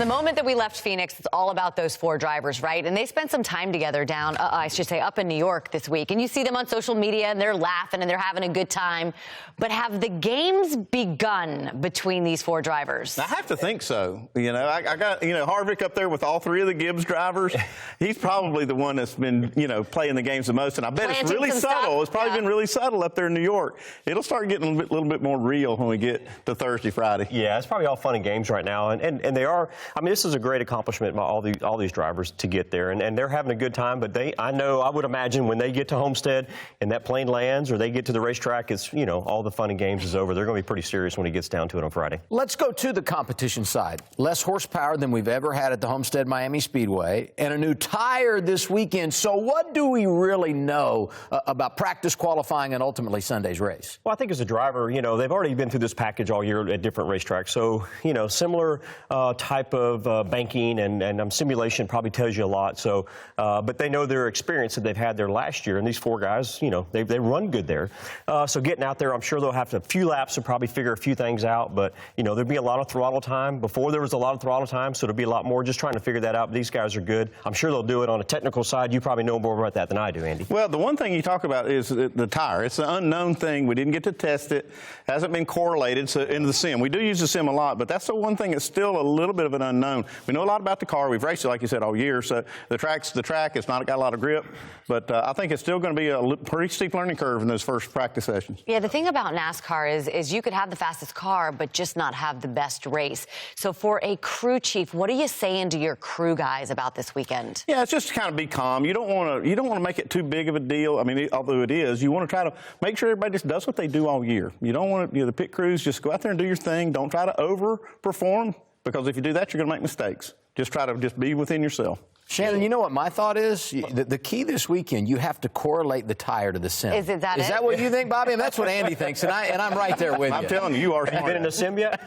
The moment that we left Phoenix, it's all about those four drivers, right? And they spent some time together down, up in New York this week. And you see them on social media, and they're laughing, and they're having a good time. But have the games begun between these four drivers? I have to think so. You know, I got, Harvick up there with all three of the Gibbs drivers. He's probably the one that's been, playing the games the most. And I bet it's really subtle. It's probably been really subtle up there in New York. It'll start getting a little bit more real when we get to Thursday, Friday. Yeah, it's probably all fun and games right now. And they are, I mean, this is a great accomplishment by all these drivers to get there. And they're having a good time. But I would imagine when they get to Homestead and that plane lands or they get to the racetrack, it's, all the fun and games is over. They're going to be pretty serious when it gets down to it on Friday. Let's go to the competition side. Less horsepower than we've ever had at the Homestead Miami Speedway and a new tire this weekend. So what do we really know about practice, qualifying, and ultimately Sunday's race? Well, I think as a driver, they've already been through this package all year at different racetracks. So, similar type of banking and simulation probably tells you a lot. So, but they know their experience that they've had there last year. And these four guys, they run good there. So getting out there, I'm sure they'll have a few laps to probably figure a few things out. But, there'll be a lot of throttle time. Before there was a lot of throttle time, so there'll be a lot more just trying to figure that out. But these guys are good. I'm sure they'll do it on a technical side. You probably know more about that than I do, Andy. Well, the one thing you talk about is the tire. It's an unknown thing. We didn't get to test it. Hasn't been correlated into the sim. We do use the sim a lot, but that's the one thing that's still a little bit of an unknown. We know a lot about the car. We've raced it, like you said, all year. So the track. It's not got a lot of grip, but I think it's still going to be a pretty steep learning curve in those first practice sessions. Yeah, the thing about NASCAR is you could have the fastest car, but just not have the best race. So for a crew chief, what are you saying to your crew guys about this weekend? Yeah, it's just to kind of be calm. You don't want to make it too big of a deal. I mean, although it is, you want to try to make sure everybody just does what they do all year. You don't want to, the pit crews, just go out there and do your thing. Don't try to overperform, because if you do that, you're going to make mistakes. Just try to be within yourself. Shannon, you know what my thought is? The key this weekend, you have to correlate the tire to the sim. Is that what you think, Bobby? And that's what Andy thinks, and I'm right there with you. I'm telling you, you are smart. Have you been in a sim yet?